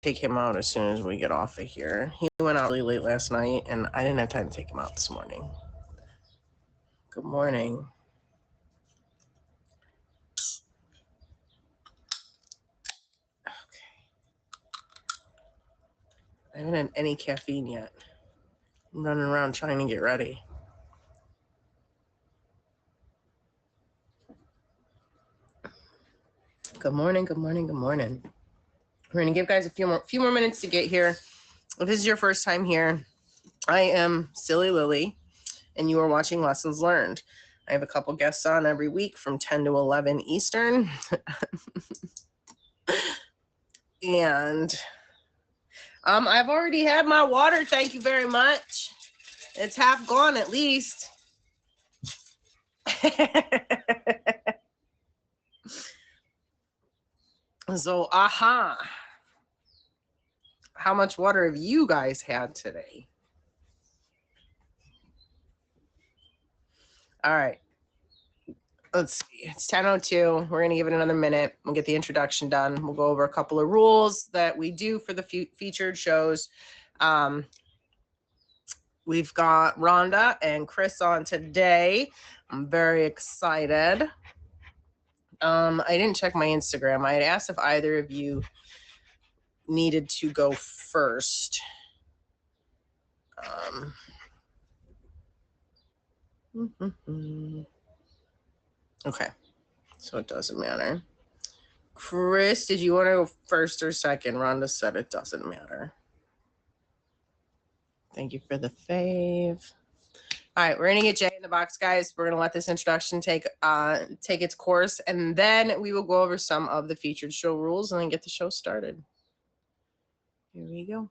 take him out as soon as we get off of here. He went out really late last night, and I didn't have time to take him out this morning. Good morning. Okay. I haven't had any caffeine yet. I'm running around trying to get ready. Good morning, good morning, good morning. We're going to give guys a few more minutes to get here. If this is your first time here, I am Silly Lily, and you are watching Lessons Learned. I have a couple guests on every week from 10 to 11 Eastern. And I've already had my water. Thank you very much. It's half gone at least. So, how much water have you guys had today? All right. Let's see. It's 10:02. We're going to give it another minute. We'll get the introduction done. We'll go over a couple of rules that we do for the featured shows. We've got Rhonda and Chris on today. I'm very excited. I didn't check my Instagram. I had asked if either of you needed to go first. Okay, so it doesn't matter. Chris, did you want to go first or second? Rhonda said it doesn't matter. Thank you for the fave. All right, we're going to get Jay in the box, guys. We're going to let this introduction take its course, and then we will go over some of the featured show rules and then get the show started. Here we go.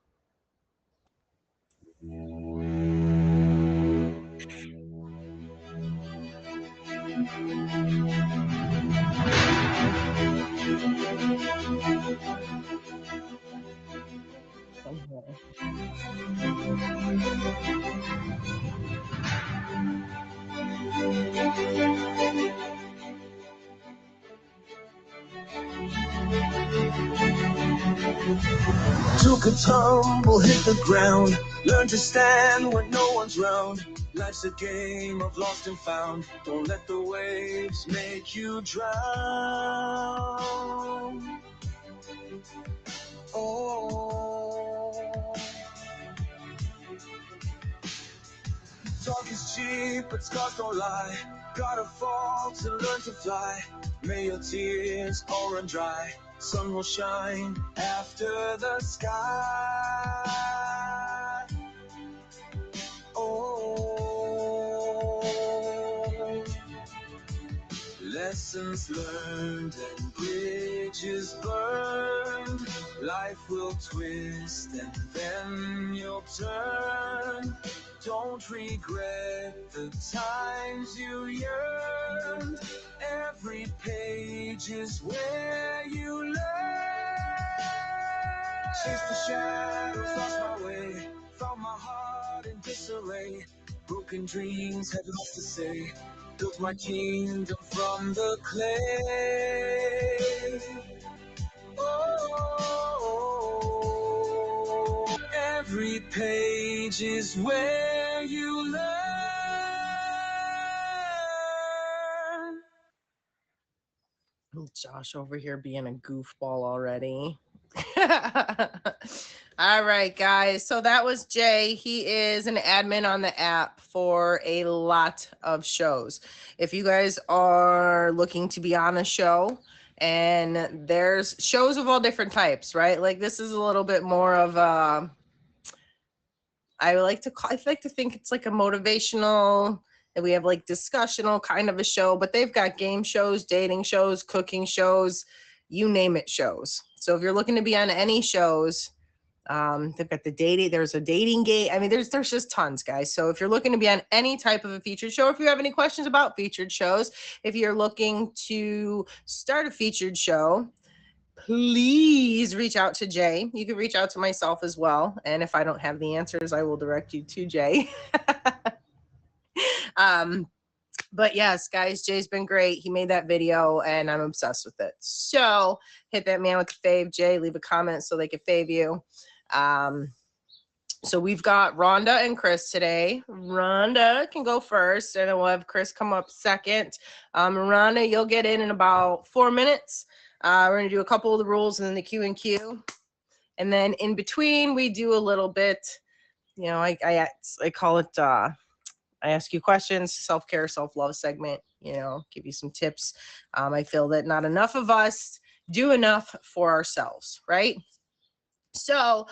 Took a tumble, hit the ground, learn to stand when no one's round. Life's a game of lost and found. Don't let the waves make you drown. Oh, talk is cheap, but scars don't lie. Gotta fall to learn to fly. May your tears all run dry. Sun will shine after the sky. Oh, lessons learned and bridges burned. Life will twist and then you'll turn. Don't regret the times you yearned. Every page is where you learn. Chase the shadows, lost my way. Found my heart in disarray. Broken dreams had lots to say. Built my kingdom from the clay. Oh, every page is where you learn. Josh over here being a goofball already. All right, guys. So that was Jay. He is an admin on the app for a lot of shows. If you guys are looking to be on a show, and there's shows of all different types, right? Like this is a little bit more of a, I like to think it's like a motivational, and we have like discussional kind of a show, but they've got game shows, dating shows, cooking shows, you name it shows. So if you're looking to be on any shows, they've got the dating, there's a dating game. I mean, there's just tons, guys. So if you're looking to be on any type of a featured show, if you have any questions about featured shows, if you're looking to start a featured show, please reach out to Jay. You can reach out to myself as well. And if I don't have the answers, I will direct you to Jay. But yes, guys, Jay's been great. He made that video and I'm obsessed with it. So hit that man with the fave, Jay. Leave a comment so they can fave you. So we've got Rhonda and Chris today. Rhonda can go first, and then we'll have Chris come up second. Rhonda, you'll get in about 4 minutes. We're going to do a couple of the rules and then the Q&Q. And then in between, we do a little bit, you know, I call it, I ask you questions, self-care, self-love segment, you know, give you some tips. I feel that not enough of us do enough for ourselves, right? So,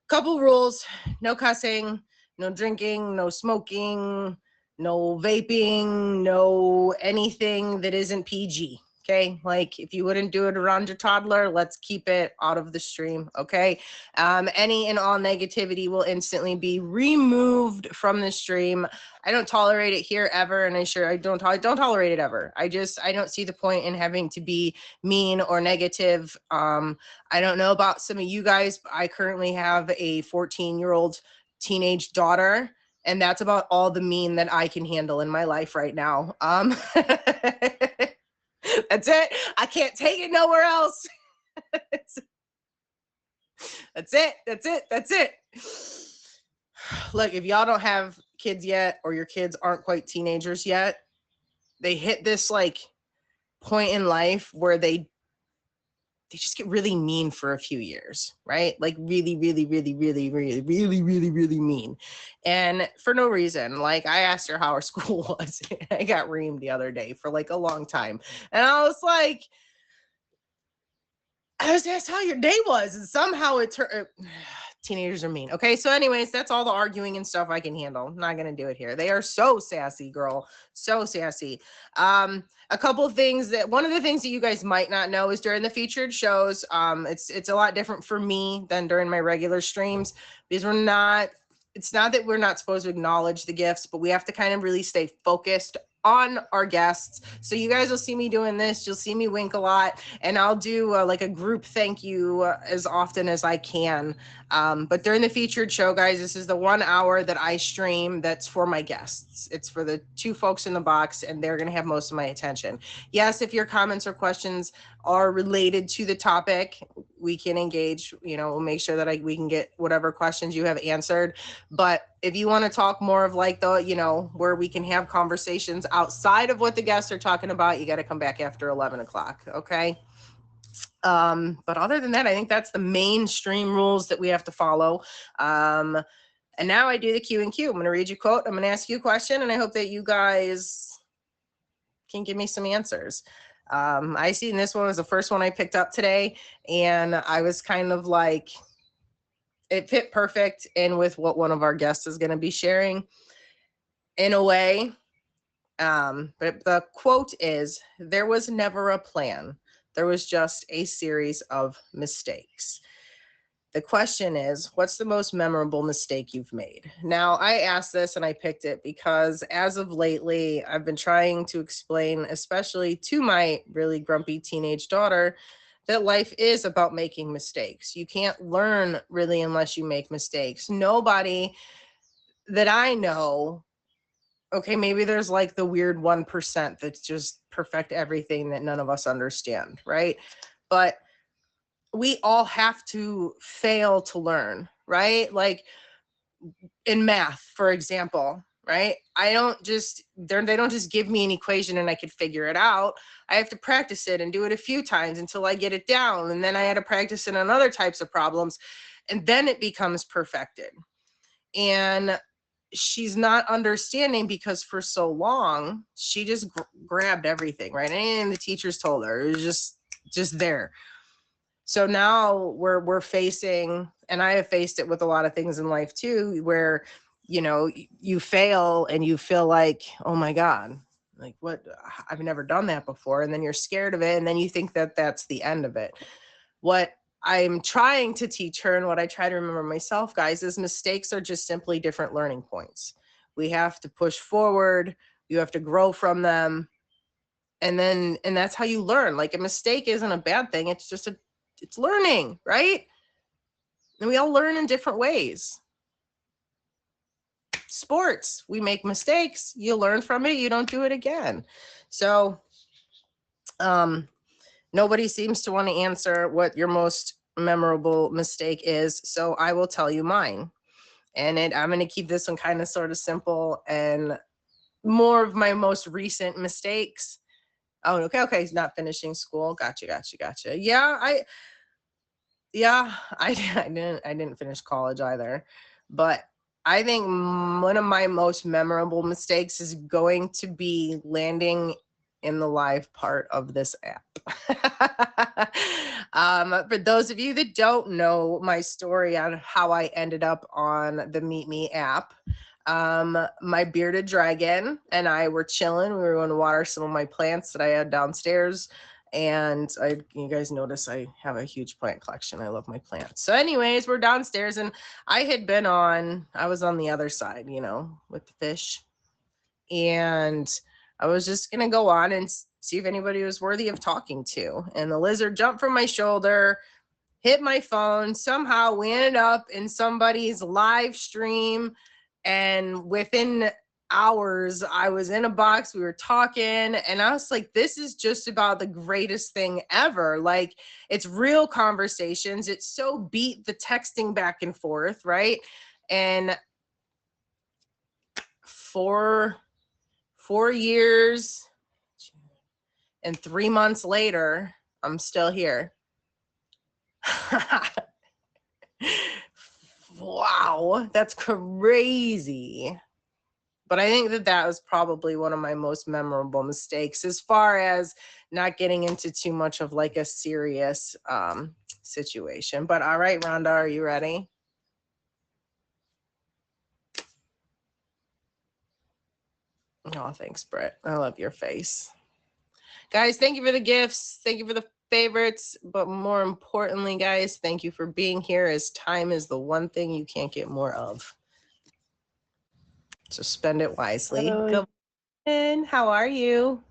couple rules: no cussing, no drinking, no smoking, no vaping, no anything that isn't PG. Okay, like if you wouldn't do it around your toddler, let's keep it out of the stream. Okay, any and all negativity will instantly be removed from the stream. I don't tolerate it here ever, and I don't tolerate it ever. I don't see the point in having to be mean or negative. I don't know about some of you guys, but I currently have a 14-year-old teenage daughter, and that's about all the mean that I can handle in my life right now. That's it. I can't take it nowhere else. That's it. Look, if y'all don't have kids yet, or your kids aren't quite teenagers yet, they hit this like point in life where they just get really mean for a few years, right? Like really mean. And for no reason. Like I asked her how her school was. I got reamed the other day for like a long time. And I was like, I was asked how your day was. And somehow it turned, teenagers are mean. Okay, so anyways, that's all the arguing and stuff I can handle. I'm not gonna do it here. They are so sassy, girl. So sassy. A couple of things one of the things that you guys might not know is during the featured shows, it's a lot different for me than during my regular streams, because it's not that we're not supposed to acknowledge the gifts, but we have to kind of really stay focused on our guests. So you guys will see me doing this. You'll see me wink a lot, and I'll do like a group thank you as often as I can. But during the featured show, guys, this is the 1 hour that I stream that's for my guests. It's for the 2 folks in the box, and they're going to have most of my attention. Yes, if your comments or questions are related to the topic, we can engage, you know, we'll make sure that we can get whatever questions you have answered. But if you want to talk more of like the, you know, where we can have conversations outside of what the guests are talking about, you got to come back after 11 o'clock. Okay. But other than that, I think that's the mainstream rules that we have to follow. And now I do the Q&Q. I'm going to read you a quote. I'm going to ask you a question, and I hope that you guys can give me some answers. I seen this one was the first one I picked up today, and I was kind of like, it fit perfect in with what one of our guests is going to be sharing in a way. But the quote is, "There was never a plan. There was just a series of mistakes." The question is, what's the most memorable mistake you've made? Now, I asked this and I picked it because as of lately, I've been trying to explain, especially to my really grumpy teenage daughter, that life is about making mistakes. You can't learn really unless you make mistakes. Nobody that I know, okay, maybe there's like the weird 1% that's just perfect everything that none of us understand, right? But we all have to fail to learn, right? Like in math, for example, right? They don't just give me an equation and I could figure it out. I have to practice it and do it a few times until I get it down. And then I had to practice it on other types of problems, and then it becomes perfected. And she's not understanding because for so long, she just grabbed everything, right? Anything the teachers told her, it was just there. So now we're facing, and I have faced it with a lot of things in life too, where, you know, you fail and you feel like, oh my God, like what, I've never done that before. And then you're scared of it. And then you think that that's the end of it. What I'm trying to teach her, and what I try to remember myself, guys, is mistakes are just simply different learning points. We have to push forward. You have to grow from them. And that's how you learn. Like a mistake isn't a bad thing. It's just it's learning, right? And we all learn in different ways. sports. We make mistakes. You learn from it. You don't do it again. So, nobody seems to want to answer what your most memorable mistake is. So I will tell you mine. And I'm going to keep this one kind of sort of simple and more of my most recent mistakes. Oh, okay. He's not finishing school. Gotcha. Yeah, I didn't finish college either, but I think one of my most memorable mistakes is going to be landing in the live part of this app. For those of you that don't know my story on how I ended up on the Meet Me app, my bearded dragon and I were chilling. We were going to water some of my plants that I had downstairs. And you guys notice I have a huge plant collection. I love my plants. So anyways, we're downstairs and I was on the other side, with the fish. And I was just going to go on and see if anybody was worthy of talking to. And the lizard jumped from my shoulder, hit my phone. Somehow we ended up in somebody's live stream. And within hours, I was in a box, we were talking, and I was like, this is just about the greatest thing ever. Like, it's real conversations. It's so beat the texting back and forth, right? And 4 years and 3 months later, I'm still here. Wow, that's crazy. But I think that was probably one of my most memorable mistakes as far as not getting into too much of like a serious situation. But all right, Rhonda, are you ready? Oh, thanks, Brett. I love your face. Guys, thank you for the gifts. Thank you for the favorites. But more importantly, guys, thank you for being here, as time is the one thing you can't get more of. So spend it wisely. Good morning. How are you?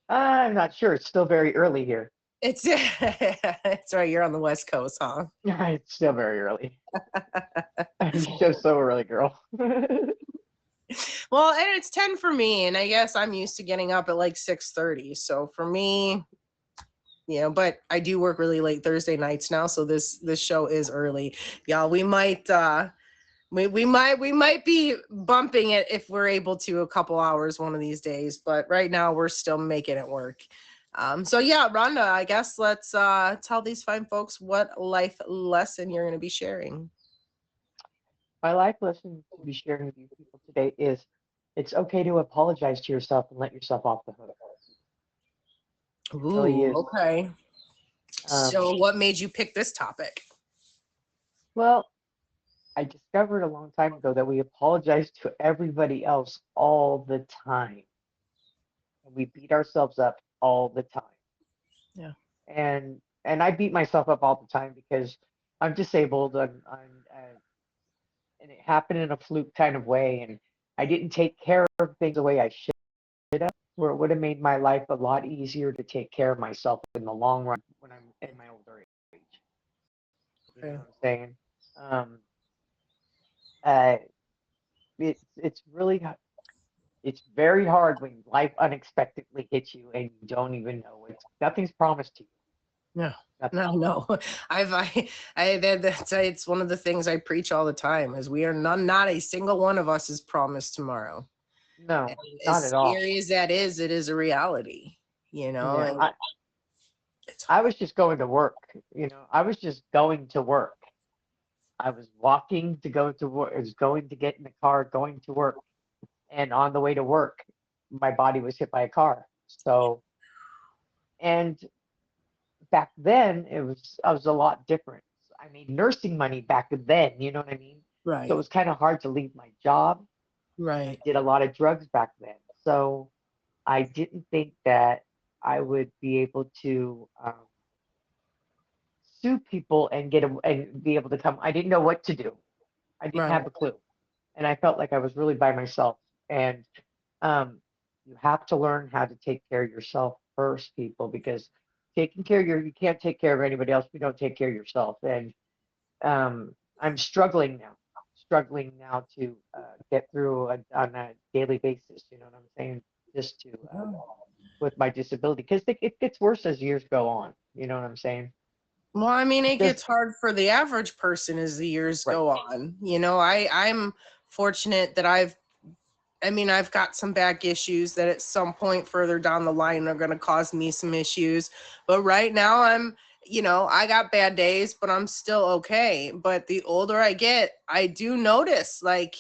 I'm not sure. It's still very early here. It's right. You're on the West Coast, huh? It's still very early. I'm just so early, girl. Well, and it's 10 for me, and I guess I'm used to getting up at like 6:30. So for me, but I do work really late Thursday nights now, so this show is early. Y'all, we might we might be bumping it if we're able to a couple hours one of these days, but right now we're still making it work. So yeah, Rhonda, I guess let's tell these fine folks what life lesson you're going to be sharing. My life lesson to be sharing with you people today is it's okay to apologize to yourself and let yourself off the hook. Ooh, really is. Okay. So what made you pick this topic? Well, I discovered a long time ago that we apologize to everybody else all the time. And we beat ourselves up all the time. Yeah. And I beat myself up all the time because I'm disabled. And it happened in a fluke kind of way, and I didn't take care of things the way I should have, where it would have made my life a lot easier to take care of myself in the long run when I'm in my older age. You know what I'm saying? It's very hard when life unexpectedly hits you and you don't even know it. Nothing's promised to you. No. It's one of the things I preach all the time is we are not a single one of us is promised tomorrow. No, not at all. As scary as that is, it is a reality, Yeah, I was just going to work, I was just going to work. I was walking to go to work. I was going to get in the car, going to work. And on the way to work, my body was hit by a car. So, and back then I was a lot different. I made nursing money back then, you know what I mean? Right. So it was kind of hard to leave my job. Right. I did a lot of drugs back then. So I didn't think that I would be able to sue people and and be able to come. I didn't know what to do. I didn't have a clue. And I felt like I was really by myself. And you have to learn how to take care of yourself first, people, because taking care of you can't take care of anybody else if you don't take care of yourself. And I'm struggling now struggling now to get through on a daily basis. You know what I'm saying? Just to with my disability, because it gets worse as years go on. You know what I'm saying? Well, I mean, it Just gets hard for the average person as the years right. go on. You know, I'm fortunate that I've got some back issues that at some point further down the line are going to cause me some issues. But right now I got bad days, but I'm still okay. But the older I get, I do notice, like,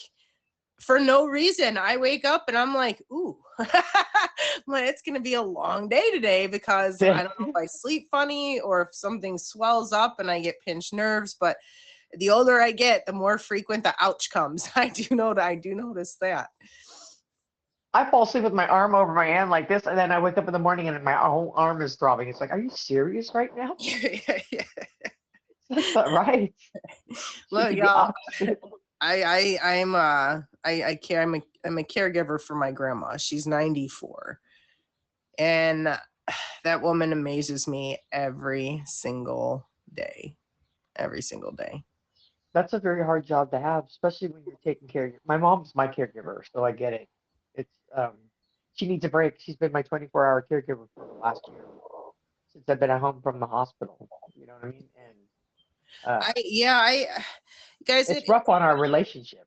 for no reason, I wake up and I'm like, ooh, like, it's going to be a long day today because I don't know if I sleep funny or if something swells up and I get pinched nerves. But the older I get, the more frequent the ouch comes. I do notice that. I fall asleep with my arm over my hand like this, and then I wake up in the morning and my whole arm is throbbing. It's like, are you serious right now? Yeah. That's not right. Should Look, be the y'all, opposite. I'm a caregiver for my grandma. She's 94. And that woman amazes me every single day. Every single day. That's a very hard job to have, especially when you're taking care of my mom's my caregiver, so I get it. It's she needs a break. She's been my 24-hour caregiver for the last year since I've been at home from the hospital. You know what I mean? And Guys, it's rough on our relationship.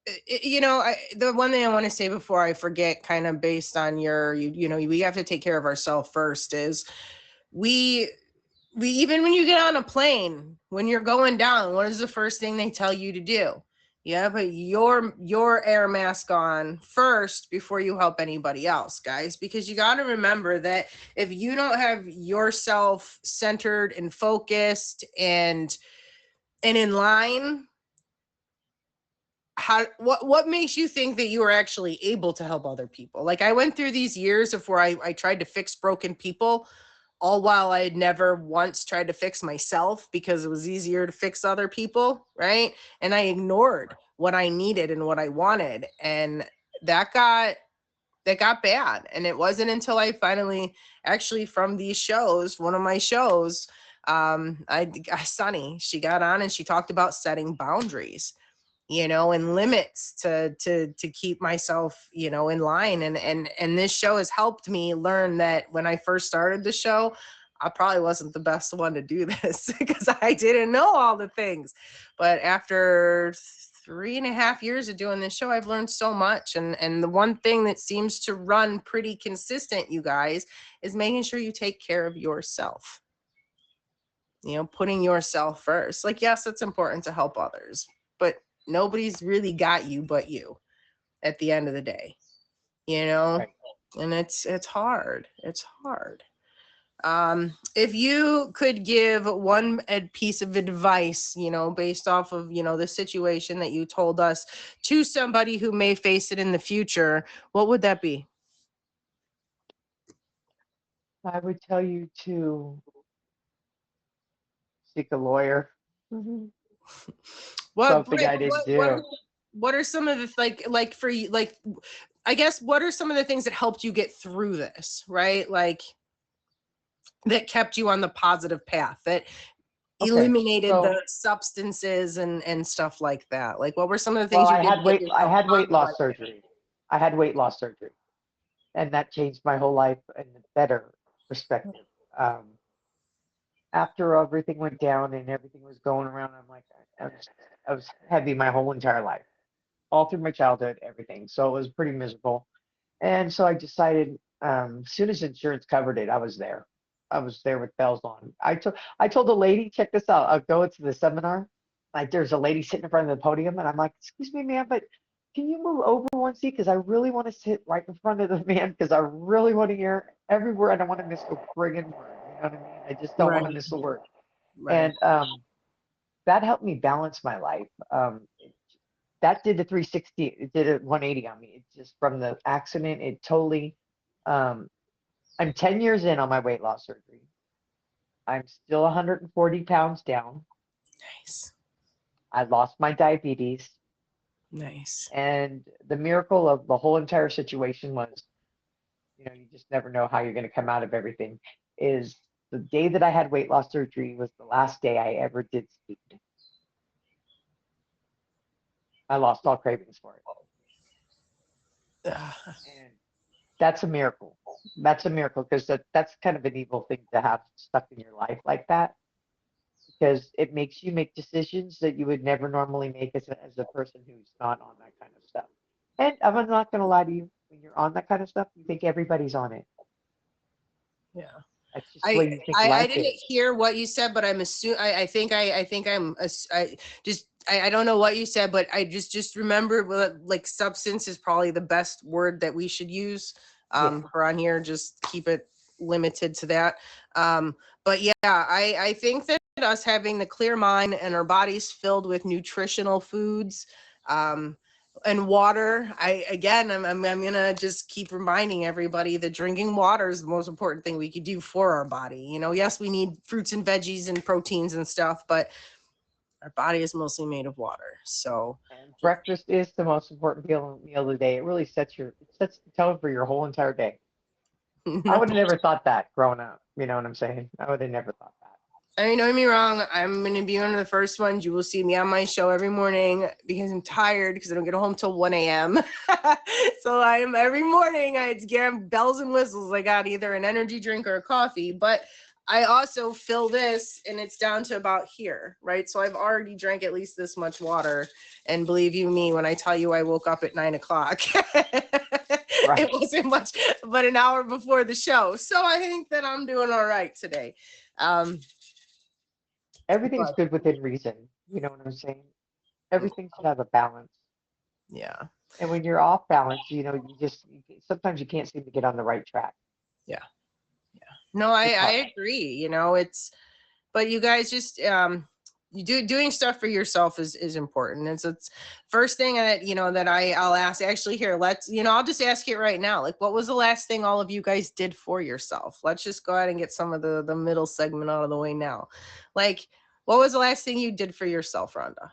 the one thing I want to say before I forget, kind of based on we have to take care of ourselves first, is we even when you get on a plane, when you're going down, what is the first thing they tell you to do? You gotta put your air mask on first before you help anybody else, guys, because you got to remember that if you don't have yourself centered and focused and in line, what makes you think that you are actually able to help other people? Like, I went through these years of where I tried to fix broken people, all while I had never once tried to fix myself because it was easier to fix other people, right? And I ignored what I needed and what I wanted, and that got bad. And it wasn't until I finally, actually, from these shows, one of my shows, Sunny, she got on and she talked about setting boundaries, and limits to keep myself, in line. And this show has helped me learn that when I first started the show, I probably wasn't the best one to do this because I didn't know all the things. But after 3.5 years of doing this show, I've learned so much. And the one thing that seems to run pretty consistent, you guys, is making sure you take care of yourself. Putting yourself first. Like, yes, it's important to help others, but nobody's really got you but you at the end of the day, Right. and it's hard. If you could give one piece of advice, based off of, the situation that you told us, to somebody who may face it in the future, what would that be? I would tell you to seek a lawyer. Something I didn't do. What are some of the, like for you, like, I guess, what are some of the things that helped you get through this, right? Like, that kept you on the positive path, that eliminated So, the substances and stuff like that? Like, what were some of the well, things you did to get I yourself had weight on the right loss surgery. I had weight loss surgery, and that changed my whole life in a better perspective. Um, After everything went down and everything was going around, I'm like, I was heavy my whole entire life, all through my childhood, everything. So it was pretty miserable. And so I decided, as soon as insurance covered it, I was there. I was there with bells on. I told the lady, check this out. I'll go to the seminar. Like, there's a lady sitting in front of the podium, and I'm like, excuse me, ma'am, but can you move over one seat? Because I really want to sit right in front of the man, because I really want to hear every word. I don't want to miss a friggin' word. You know what I mean? I just don't want to right miss a word. right And that helped me balance my life. That did the 360, it did a 180 on me. It just, from the accident, it totally, um, I'm 10 years in on my weight loss surgery. I'm still 140 pounds down. Nice. I lost my diabetes. Nice. And the miracle of the whole entire situation was, you just never know how you're going to come out of everything, is the day that I had weight loss surgery was the last day I ever did speed. I lost all cravings for it. Ugh. And that's a miracle. That's a miracle because that's kind of an evil thing to have stuck in your life like that, because it makes you make decisions that you would never normally make as a person who's not on that kind of stuff. And I'm not going to lie to you, when you're on that kind of stuff, you think everybody's on it. Yeah. That's just the way you think I life didn't is. hear what you said, but I'm assuming I think I don't know what you said, but I just remember like substance is probably the best word that we should use Yeah. for on here. Just keep it limited to that. But yeah, I think that us having the clear mind and our bodies filled with nutritional foods, and water. I'm gonna just keep reminding everybody that drinking water is the most important thing we could do for our body. You know, yes, we need fruits and veggies and proteins and stuff, but our body is mostly made of water. So And breakfast is the most important meal of the day. It really sets the tone for your whole entire day. I would have never thought that growing up. You know what I'm saying? I would have never thought that. I mean, don't get me wrong. I'm going to be one of the first ones. You will see me on my show every morning because I'm tired because I don't get home till 1 a.m. So I'm every morning. It's bells and whistles. I got either an energy drink or a coffee, but I also fill this and it's down to about here, right? So I've already drank at least this much water. And believe you me, when I tell you I woke up at 9 o'clock, Right. It wasn't much but an hour before the show. So I think that I'm doing all right today. Everything's But- good within reason. You know what I'm saying? Everything should have a balance. Yeah. And when you're off balance, sometimes you can't seem to get on the right track. No, It's I hard. agree. You know, but you guys just doing stuff for yourself is important. It's first thing that that I'll ask. Actually, here, I'll just ask it right now. Like, what was the last thing all of you guys did for yourself? Let's just go ahead and get some of the middle segment out of the way now. Like, what was the last thing you did for yourself, Rhonda?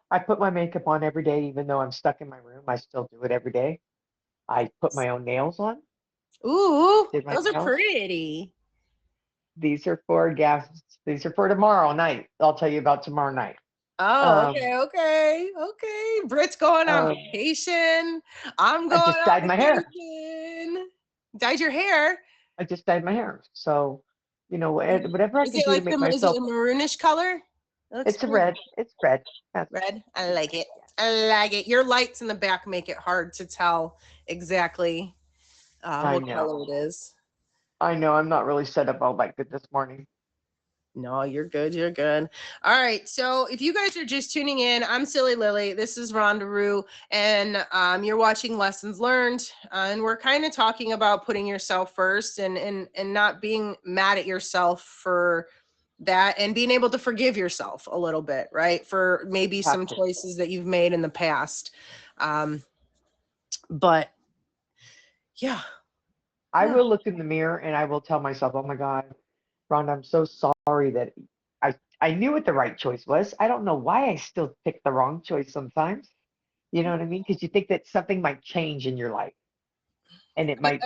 I put my makeup on every day, even though I'm stuck in my room. I still do it every day. I put my own nails on. Ooh, Did my those are nails. pretty. These are for guests. These are for tomorrow night. I'll tell you about tomorrow night. Oh, Um, okay. Britt's going on um, vacation. I'm I going just on dyed my hair. vacation. Dyed your hair? I just dyed my hair. So, whatever I Is can it do to like make is it myself. a maroonish color? It looks It's a pretty. red. It's red. That's- Red. I like it. I like it. Your lights in the back make it hard to tell exactly I what know. color it is. I know. I'm not really set up all that good this morning. No, you're good. You're good. All right. So if you guys are just tuning in, I'm Silly Lily. This is Rhonda Rue, and you're watching Lessons Learned. And we're kind of talking about putting yourself first and not being mad at yourself for that and being able to forgive yourself a little bit, right? For maybe Have some to. choices that you've made in the past. But yeah. I Yeah. will look in the mirror and I will tell myself, "Oh my God, Rhonda, I'm so sorry that I knew what the right choice was. I don't know why I still pick the wrong choice sometimes. You know what I mean? Because you think that something might change in your life, and it might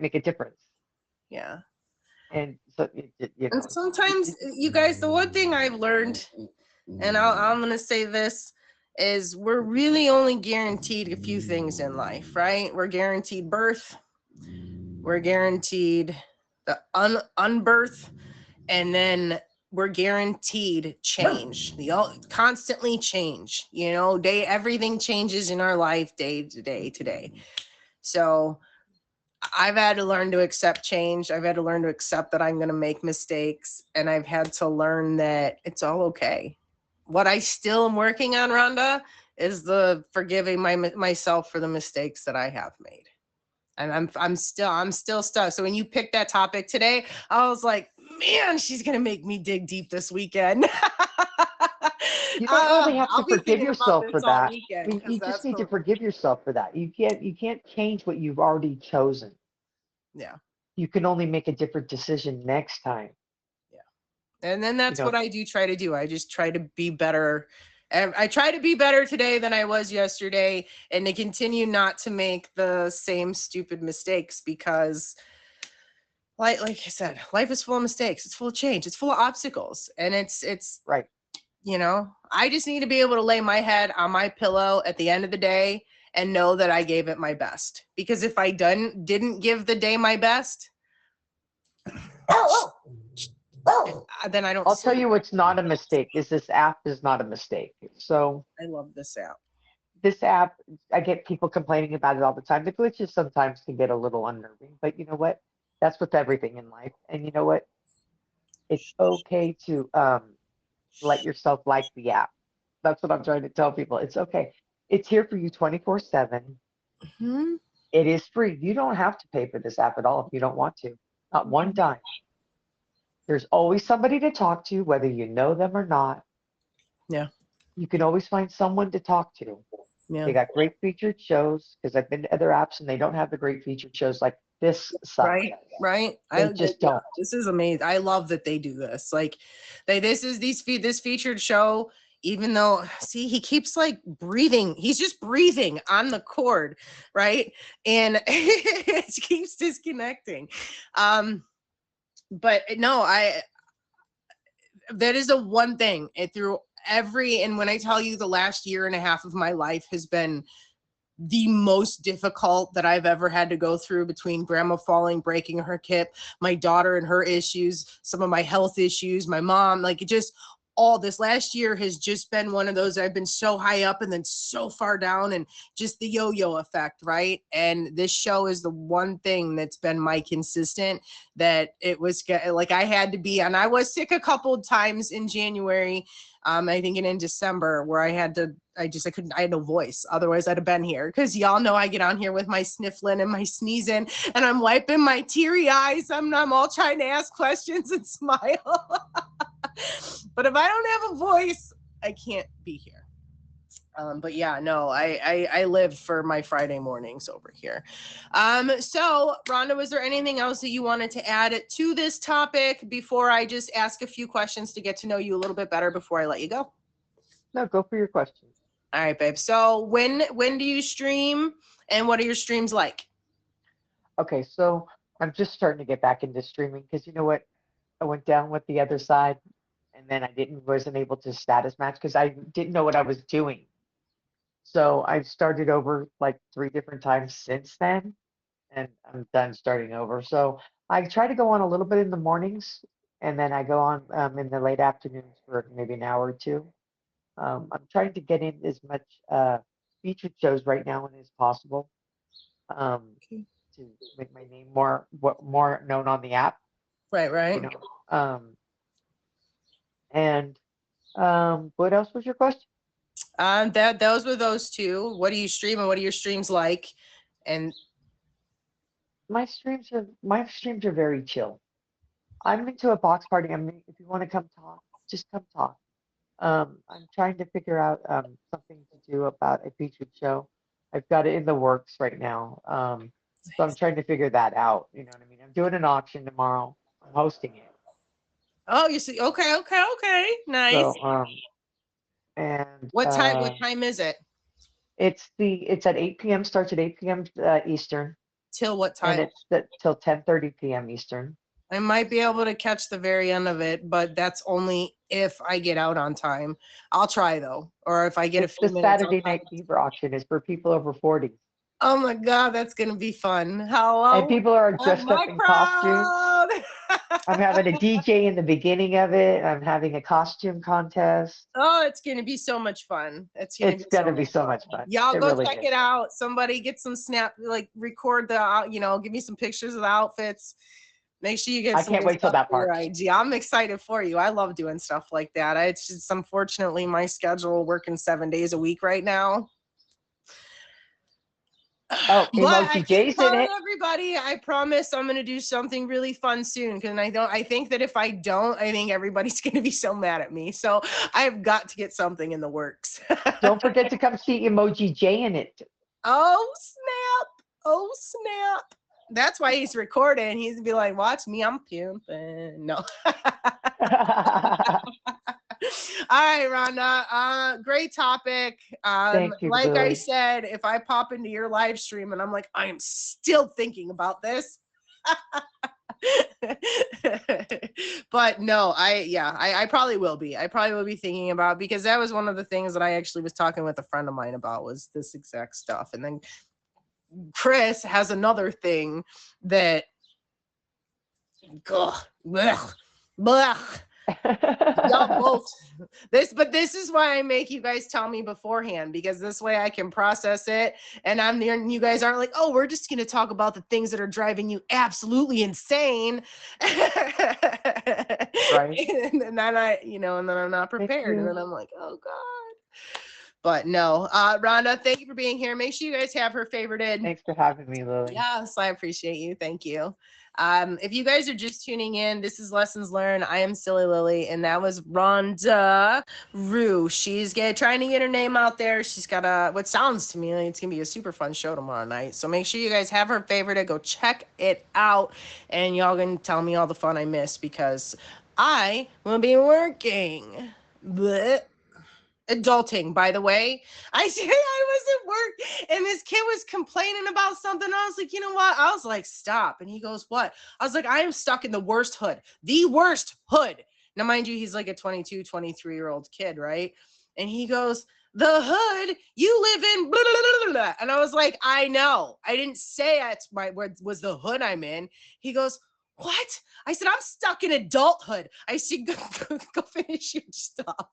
make a difference. Yeah. And so And sometimes, you guys, the one thing I've learned, and I'm going to say this, is we're really only guaranteed a few things in life, right? We're guaranteed birth, we're guaranteed the unbirth, and then we're guaranteed change. Constantly change, everything changes in our life day to day. So I've had to learn to accept change. I've had to learn to accept that I'm going to make mistakes. And I've had to learn that it's all okay. What I still am working on, Rhonda, is the forgiving myself for the mistakes that I have made. And I'm still stuck. So when you picked that topic today, I was like, man, she's going to make me dig deep this weekend. you don't really have to I'll be forgive thinking about yourself this for all that. weekend, 'cause You just that's need to the- forgive yourself for that. You can't change what you've already chosen. Yeah. You can only make a different decision next time. And then that's know- what I do try to do. I just try to be better. And I try to be better today than I was yesterday, and to continue not to make the same stupid mistakes, because like I said, life is full of mistakes. It's full of change. It's full of obstacles. And it's Right. you know, I just need to be able to lay my head on my pillow at the end of the day and know that I gave it my best. Because if I didn't give the day my best, then I don't I'll tell sleep. you what's not a mistake is this app is not a mistake. So I love this app. this app, I get people complaining about it all the time. The glitches sometimes can get a little unnerving, but you know what? That's with everything in life. And you know what? It's okay to let yourself like the app. That's what I'm trying to tell people. It's okay. It's here for you 24/7. Hmm. It is free. You don't have to pay for this app at all if you don't want to. Not one dime. There's always somebody to talk to, whether you know them or not. Yeah. You can always find someone to talk to. Yeah. They got great featured shows because I've been to other apps and they don't have the great featured shows like this site. Right. Right. They just don't. This is amazing. I love that they do this. Like this featured show, even though see, he keeps like breathing. He's just breathing on the cord, right? And it keeps disconnecting. But no, that is the one thing through and when I tell you the last year and a half of my life has been the most difficult that I've ever had to go through, between grandma falling, breaking her hip, my daughter and her issues, some of my health issues, my mom, like it just all this last year has just been one of those. I've been so high up and then so far down, and just the yo-yo effect, right? And this show is the one thing that's been my consistent, that it was like I had to be, and I was sick a couple of times in January, I think in December, where I had no voice. Otherwise I'd have been here, because y'all know I get on here with my sniffling and my sneezing and I'm wiping my teary eyes. I'm all trying to ask questions and smile. But if I don't have a voice, I can't be here. But yeah, no, I live for my Friday mornings over here. So Rhonda, was there anything else that you wanted to add to this topic before I just ask a few questions to get to know you a little bit better before I let you go? No, go for your question. All right, babe. So when do you stream, and what are your streams like? Okay, so I'm just starting to get back into streaming because you know what? I went down with the other side and then I wasn't able to status match because I didn't know what I was doing. So I've started over like 3 different times since then, and I'm done starting over. So I try to go on a little bit in the mornings, and then I go on in the late afternoons for maybe an hour or two. I'm trying to get in as much featured shows right now as possible, Okay. to make my name more known on the app. Right. You know, and what else was your question? Those were those two. What do you stream, and what are your streams like? And My streams are very chill. I'm into a box party. I mean, if you want to come talk, just come talk. I'm trying to figure out something to do about a featured show. I've got it in the works right now. So I'm trying to figure that out. You know what I mean? I'm doing an auction tomorrow. I'm hosting it. oh, you see, okay, nice. So and What time is it? it's at 8 p.m. Starts at 8 p.m. Eastern, Till what and time? it's till 10:30 p.m. Eastern. I might be able to catch the very end of it, but that's only if I get out on time. I'll try though, or if I get It's a few the minutes. Saturday Night Fever auction is for people over 40. Oh my God, that's gonna be fun. Hello, And people are that's dressed up my in costumes. crowd. I'm having a DJ in the beginning of it. I'm having a costume contest. Oh, it's gonna be so much fun. It's gonna be so much fun. Y'all It go really check is. it out. Somebody get some record the, give me some pictures of the outfits. Make sure you get I some can't good wait till stuff that for your part. IG. I'm excited for you. I love doing stuff like that. It's just unfortunately my schedule, working 7 days a week right now. Oh, But I Emoji keep J's in telling it. everybody, I promise I'm gonna do something really fun soon. Because I think that if I don't, I think everybody's gonna be so mad at me. So I've got to get something in the works. Don't forget to come see Emoji J in it. Oh snap! Oh snap! That's why he's recording. He's gonna be like, "Watch me, I'm pimping." No. All right, Rhonda. Great topic. Thank you, Like I Lily. said, if I pop into your live stream and I'm like, I am still thinking about this. But no, I probably will be. I probably will be thinking about, because that was one of the things that I actually was talking with a friend of mine about, was this exact stuff. And then Chris has another thing that, ugh, blech, blech. Y'all both this is why I make you guys tell me beforehand, because this way I can process it, and I'm there and you guys aren't like, oh, we're just going to talk about the things that are driving you absolutely insane. Right. And then and then I'm not prepared, and then I'm like, oh god. But no, Rhonda, thank you for being here. Make sure you guys have her favorited. Thanks for having me, Lily. Yes, I appreciate you. Thank you. If you guys are just tuning in, this is Lessons Learned. I am Silly Lily, and that was Rhonda Rue. She's trying to get her name out there. She's got what sounds to me like it's going to be a super fun show tomorrow night. So make sure you guys have her favorite. Go check it out, and y'all can tell me all the fun I missed, because I will be working. Blech. Adulting, by the way. I was at work and this kid was complaining about something. I was like, you know what? I was like, stop. And he goes, what? I was like, I am stuck in the worst hood. The worst hood. Now, mind you, he's like a 22, 23-year-old kid, right? And he goes, the hood you live in, blah, blah, blah, blah. And I was like, I know. I didn't say that's where was the hood I'm in. He goes, what? I said, I'm stuck in adulthood. I said, go finish your stuff.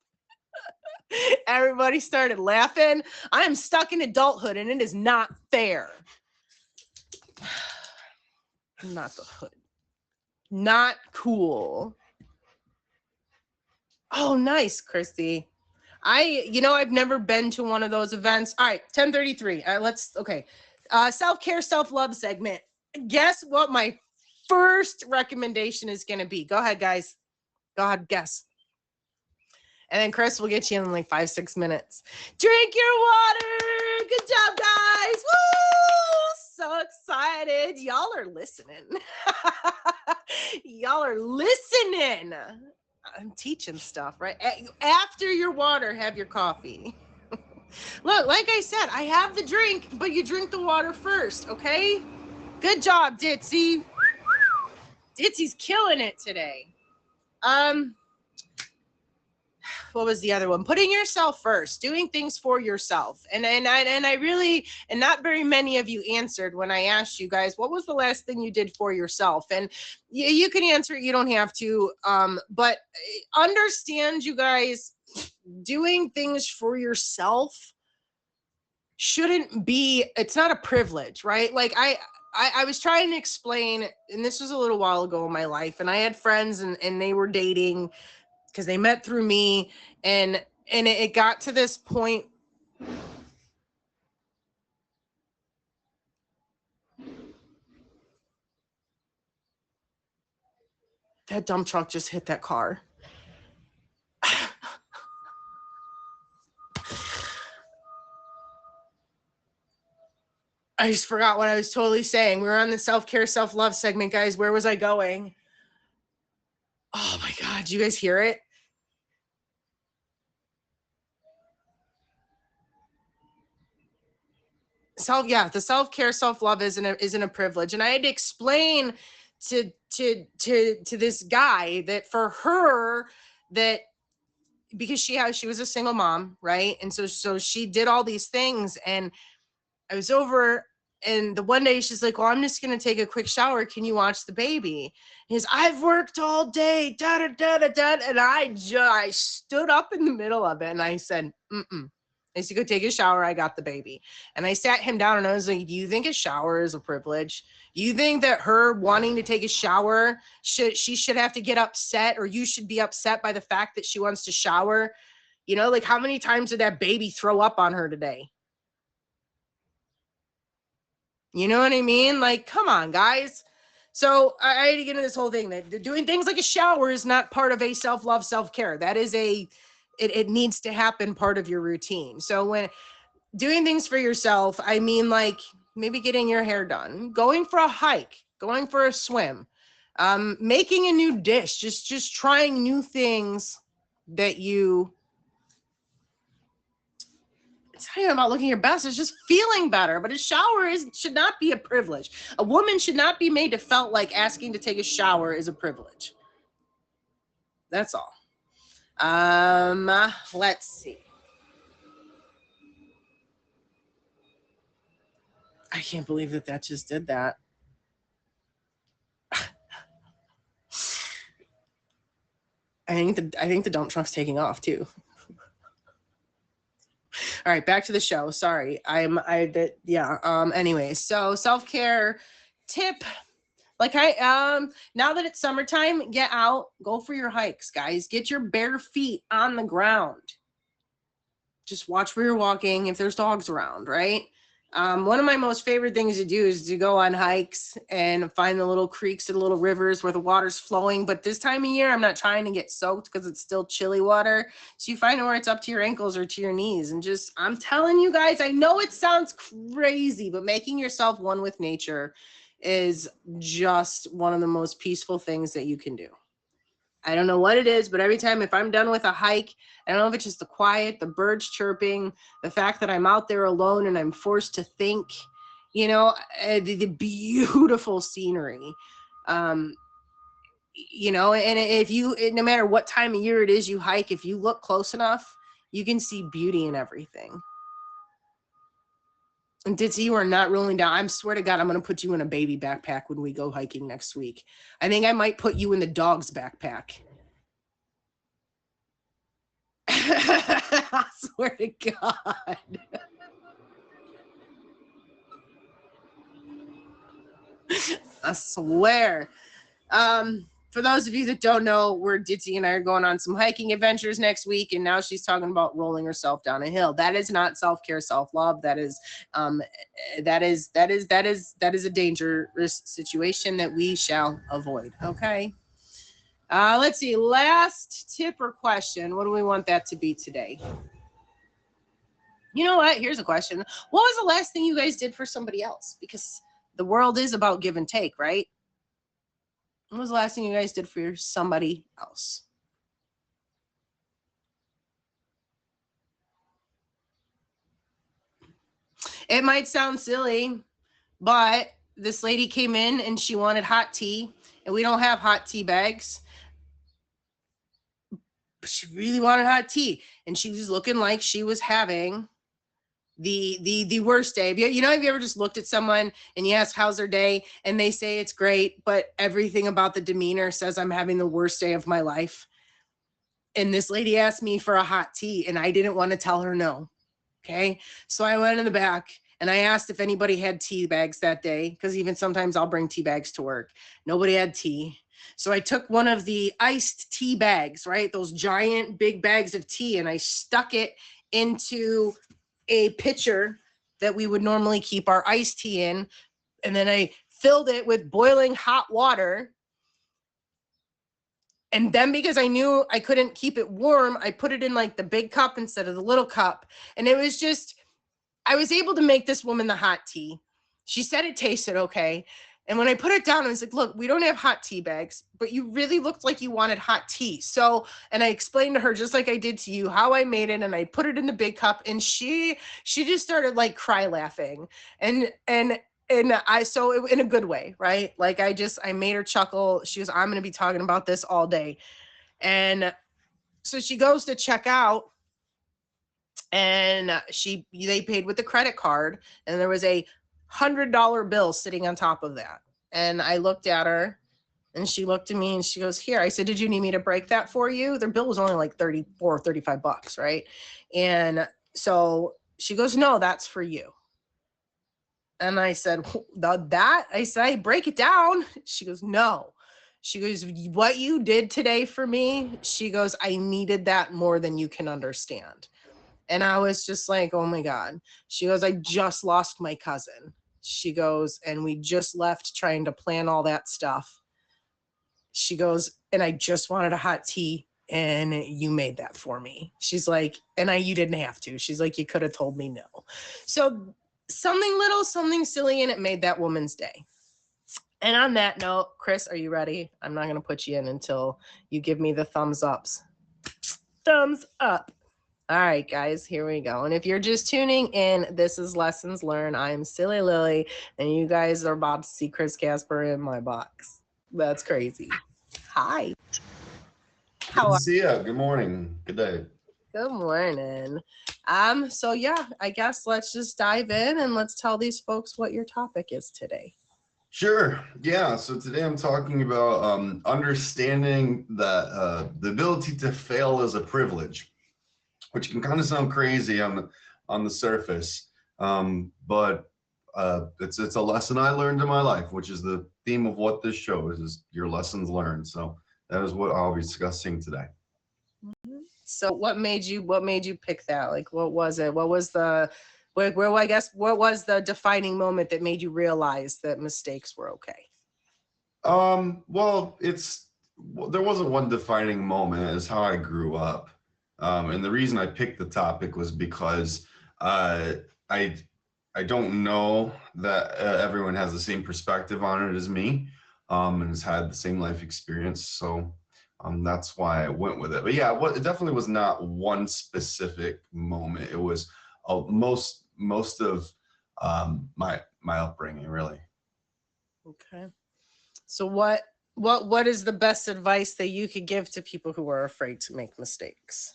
Everybody started laughing. I am stuck in adulthood, and it is not fair. Not the hood. Not cool. Oh, nice, Christy. I've never been to one of those events. All right, 10:33. Self-care, self-love segment. Guess what my first recommendation is going to be? Go ahead, guys. Go ahead, guess. And then Chris will get you in like 5-6 minutes. Drink your water. Good job, guys. Woo! So excited. Y'all are listening. Y'all are listening. I'm teaching stuff, right? After your water, have your coffee. Look, like I said, I have the drink, but you drink the water first, okay? Good job, Ditzy. Ditzy's killing it today. What was the other one? Putting yourself first, doing things for yourself. And I really, and not very many of you answered when I asked you guys, what was the last thing you did for yourself? And you can answer it, you don't have to. But understand, you guys, doing things for yourself shouldn't be, it's not a privilege, right? Like I was trying to explain, and this was a little while ago in my life, and I had friends and they were dating because they met through me, and it got to this point. That dump truck just hit that car. I just forgot what I was totally saying. We were on the self-care, self-love segment, guys. Where was I going? Oh my God, did you guys hear it? The self-care, self-love isn't a privilege. And I had to explain to this guy that for her, that because she was a single mom, right? And so she did all these things, and I was over, and the one day she's like, well, I'm just going to take a quick shower. Can you watch the baby? And I've worked all day, da, da, da, da, da. And I stood up in the middle of it and I said, I said, go take a shower. I got the baby. And I sat him down and I was like, do you think a shower is a privilege? You think that her wanting to take a shower, she should have to get upset, or you should be upset by the fact that she wants to shower? You know, like how many times did that baby throw up on her today? You know what I mean? Like, come on, guys. So I had to get into this whole thing that doing things like a shower is not part of a self-love, self-care. That is it needs to happen part of your routine. So when doing things for yourself, I mean, like maybe getting your hair done, going for a hike, going for a swim, making a new dish, just trying new things that you it's not even about looking your best. It's just feeling better. But a shower should not be a privilege. A woman should not be made to feel like asking to take a shower is a privilege. That's all. Let's see. I can't believe that just did that. I think the dump truck's taking off too. All right, back to the show. Sorry. Anyway, so self-care tip. Like now that it's summertime, get out, go for your hikes, guys. Get your bare feet on the ground. Just watch where you're walking if there's dogs around, right? One of my most favorite things to do is to go on hikes and find the little creeks and little rivers where the water's flowing. But this time of year, I'm not trying to get soaked because it's still chilly water. So you find it where it's up to your ankles or to your knees. And just, I'm telling you guys, I know it sounds crazy, but making yourself one with nature is just one of the most peaceful things that you can do. I don't know what it is, but every time if I'm done with a hike, I don't know if it's just the quiet, the birds chirping, the fact that I'm out there alone and I'm forced to think, you know, the beautiful scenery, you know, and if you, no matter what time of year it is you hike, if you look close enough, you can see beauty in everything. And Ditzy, you are not rolling down. I swear to God, I'm going to put you in a baby backpack when we go hiking next week. I think I might put you in the dog's backpack. I swear to God. I swear. For those of you that don't know, we're Ditzy and I are going on some hiking adventures next week, and now she's talking about rolling herself down a hill. That is not self-care, self-love. That is a dangerous situation that we shall avoid. Okay. Let's see. Last tip or question. What do we want that to be today? You know what? Here's a question. What was the last thing you guys did for somebody else? Because the world is about give and take, right? When was the last thing you guys did for somebody else? It might sound silly, but this lady came in and she wanted hot tea, and we don't have hot tea bags. But she really wanted hot tea, and she was looking like she was having the worst day. You know, have you ever just looked at someone and you ask how's their day and they say it's great, but everything about the demeanor says I'm having the worst day of my life? And this lady asked me for a hot tea and I didn't want to tell her no. Okay. So I went in the back and I asked if anybody had tea bags that day, because even sometimes I'll bring tea bags to work. Nobody had tea. So I took one of the iced tea bags, right? Those giant big bags of tea, and I stuck it into a pitcher that we would normally keep our iced tea in. And then I filled it with boiling hot water. And then because I knew I couldn't keep it warm, I put it in like the big cup instead of the little cup. And it was just, I was able to make this woman the hot tea. She said it tasted okay. And when I put it down, I was like, look, we don't have hot tea bags, but you really looked like you wanted hot tea. So, and I explained to her, just like I did to you, how I made it. And I put it in the big cup, and she just started like cry laughing. And I, so in a good way, right? Like I made her chuckle. She was, I'm going to be talking about this all day. And so she goes to check out, and they paid with the credit card, and there was a $100 bill sitting on top of that. And I looked at her, and she looked at me and she goes, here. I said, did you need me to break that for you? Their bill was only like 34, 35 bucks, right? And so she goes, no, that's for you. And I said, I said, break it down. She goes, no. She goes, what you did today for me, she goes, I needed that more than you can understand. And I was just like, oh my God. She goes, I just lost my cousin. She goes, and we just left trying to plan all that stuff. She goes, and I just wanted a hot tea, and you made that for me. She's like, and you didn't have to. She's like, you could have told me no. So something little, something silly, and it made that woman's day. And on that note, Chris, are you ready? I'm not going to put you in until you give me the thumbs ups. Thumbs up. All right, guys, here we go. And if you're just tuning in, this is Lessons Learned. I am Silly Lily, and you guys are about to see Chris Casper in my box. That's crazy. Hi. Good How to are see you. Good morning. Good day. Good morning. So yeah, I guess let's just dive in and let's tell these folks what your topic is today. Sure. Yeah. So today I'm talking about understanding that the ability to fail is a privilege, which can kind of sound crazy on the surface, but it's a lesson I learned in my life, which is the theme of what this show is your lessons learned. So that is what I'll be discussing today. So what made you pick that? Like, what was it? What was the I guess what was the defining moment that made you realize that mistakes were okay? Well, there wasn't one defining moment. It's how I grew up. And the reason I picked the topic was because I don't know that everyone has the same perspective on it as me, and has had the same life experience. So that's why I went with it. But yeah, it definitely was not one specific moment. It was most of my upbringing, really. Okay. So what is the best advice that you could give to people who are afraid to make mistakes?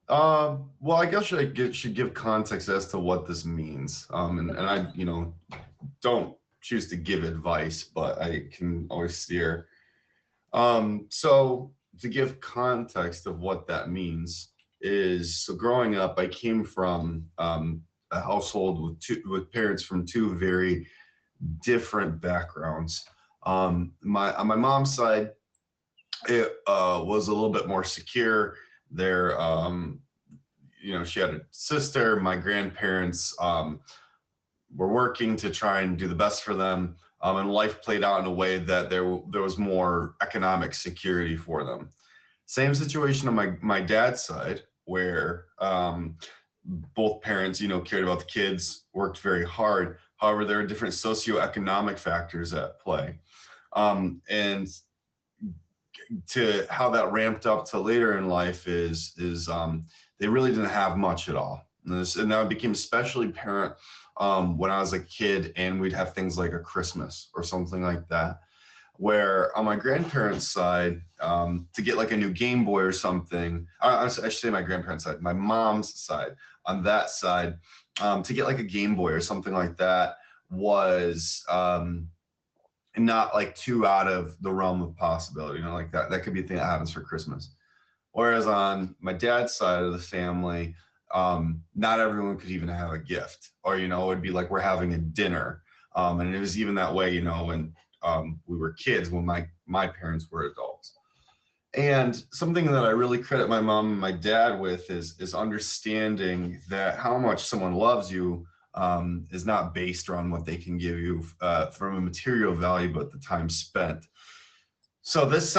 Well, I guess I should give context as to what this means. And I, don't choose to give advice, but I can always steer. So to give context of what that means is, so growing up, I came from a household with parents from two very different backgrounds. On my mom's side, it was a little bit more secure. There, she had a sister. My grandparents were working to try and do the best for them, and life played out in a way that there was more economic security for them. Same situation on my dad's side, where both parents, cared about the kids, worked very hard. However, there are different socioeconomic factors at play, and to how that ramped up to later in life is they really didn't have much at all. And that became especially apparent when I was a kid, and we'd have things like a Christmas or something like that, where on my grandparents' side, to get like a new Game Boy or something, I should say my grandparents' side, my mom's side, on that side, to get like a Game Boy or something like that was not like too out of the realm of possibility, like that could be a thing that happens for Christmas. Whereas on my dad's side of the family, not everyone could even have a gift, or, it would be like we're having a dinner. And it was even that way, when we were kids, when my parents were adults. And something that I really credit my mom and my dad with is understanding that how much someone loves you is not based around what they can give you from a material value, but the time spent. So this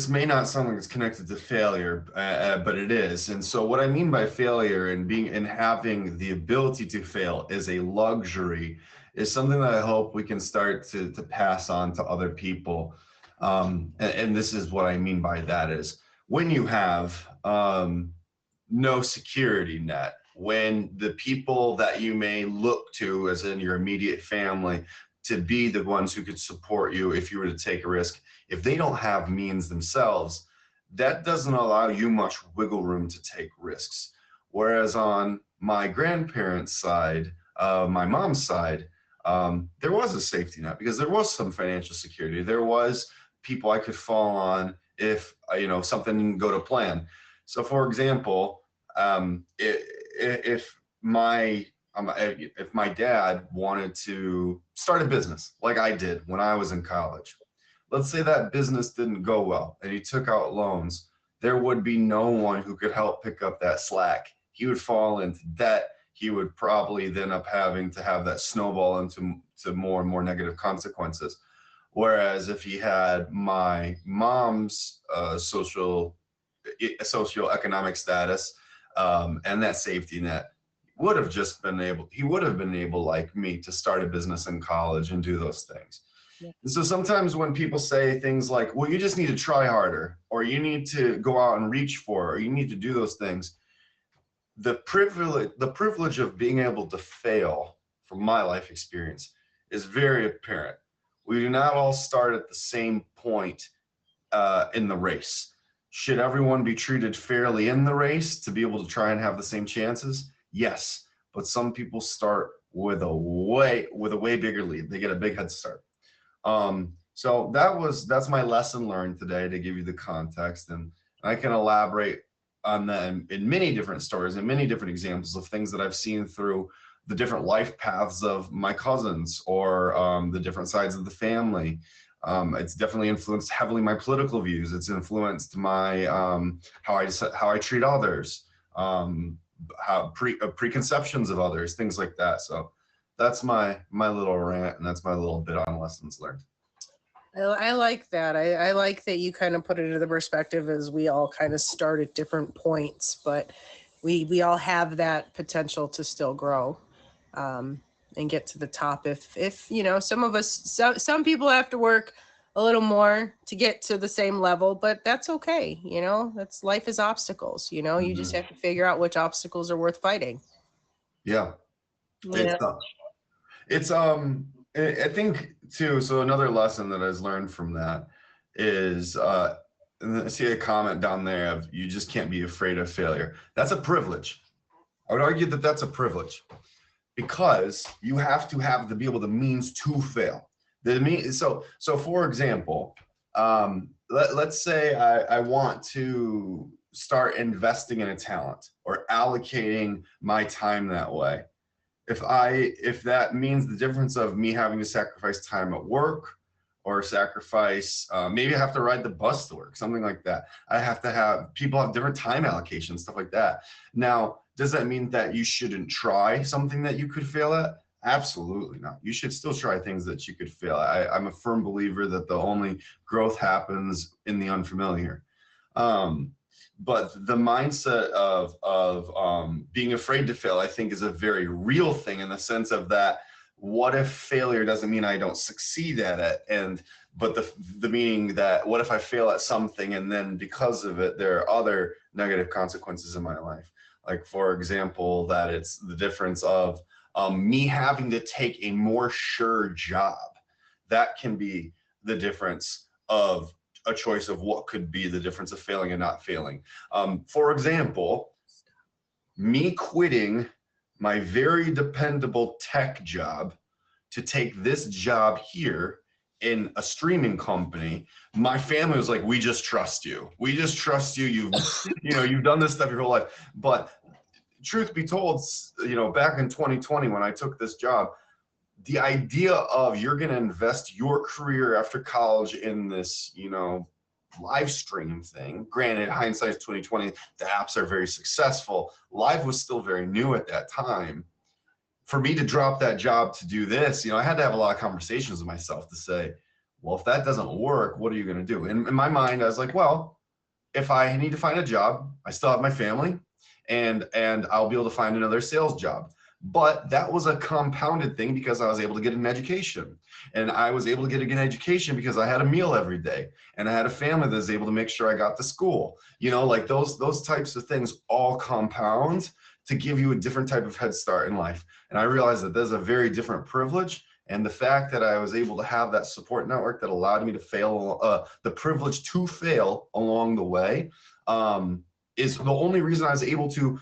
may not sound like it's connected to failure, but it is. And so what I mean by failure and having the ability to fail is a luxury, is something that I hope we can start to pass on to other people. And this is what I mean by that is when you have no security net, when the people that you may look to, as in your immediate family, to be the ones who could support you if you were to take a risk, if they don't have means themselves, that doesn't allow you much wiggle room to take risks. Whereas on my grandparents' side, my mom's side, there was a safety net because there was some financial security. There was people I could fall on if something didn't go to plan. So, for example, if my dad wanted to start a business like I did when I was in college, let's say that business didn't go well and he took out loans, there would be no one who could help pick up that slack. He would fall into debt. He would probably then up having to have that snowball into more and more negative consequences. Whereas if he had my mom's socioeconomic status and that safety net, he would have been able, like me, to start a business in college and do those things. Yeah. And so sometimes when people say things like, well, you just need to try harder, or you need to go out and reach for, or you need to do those things, the privilege of being able to fail, from my life experience, is very apparent. We do not all start at the same point in the race. Should everyone be treated fairly in the race to be able to try and have the same chances? Yes, but some people start with a way bigger lead. They get a big head start. So that's my lesson learned today, to give you the context, and I can elaborate on them in many different stories and many different examples of things that I've seen through the different life paths of my cousins, or the different sides of the family. It's definitely influenced heavily my political views. It's influenced my how I treat others, preconceptions of others, things like that. So that's my little rant, and that's my little bit on lessons learned. I like that. I like that you kind of put it into the perspective as we all kind of start at different points, but we all have that potential to still grow and get to the top. If you know, some of us, some people have to work a little more to get to the same level, but that's okay. You know, that's life is obstacles. You know, you just have to figure out which obstacles are worth fighting. Yeah. Yeah. It's I think too, so another lesson that I was learned from that is and I see a comment down there of, you just can't be afraid of failure. That's a privilege. I would argue that that's a privilege, because you have to have to be able, the means to fail. So for example, let's say I want to start investing in a talent, or allocating my time that way. If that means the difference of me having to sacrifice time at work, or sacrifice, maybe I have to ride the bus to work, something like that. I have to have, people have different time allocations, stuff like that. Now, does that mean that you shouldn't try something that you could fail at? Absolutely not. You should still try things that you could fail at. I'm a firm believer that the only growth happens in the unfamiliar. But the mindset of being afraid to fail, I think, is a very real thing, in the sense of that, what if failure doesn't mean I don't succeed at it? But the meaning that, what if I fail at something, and then because of it, there are other negative consequences in my life? Like, for example, that it's the difference of me having to take a more sure job. That can be the difference of a choice of what could be the difference of failing and not failing. For example, me quitting my very dependable tech job to take this job here in a streaming company. My family was like, we just trust you. We just trust you. You've done this stuff your whole life. But truth be told, back in 2020, when I took this job, the idea of you're going to invest your career after college in this, live stream thing. Granted, hindsight's 2020, the apps are very successful. Live was still very new at that time. For me to drop that job to do this, I had to have a lot of conversations with myself to say, well, if that doesn't work, what are you going to do? And in my mind, I was like, well, if I need to find a job, I still have my family, and I'll be able to find another sales job. But that was a compounded thing, because I was able to get an education, and I was able to get an education because I had a meal every day, and I had a family that was able to make sure I got to school. Like those types of things all compound to give you a different type of head start in life. And I realized that there's a very different privilege, and the fact that I was able to have that support network that allowed me to fail, the privilege to fail along the way, is the only reason I was able to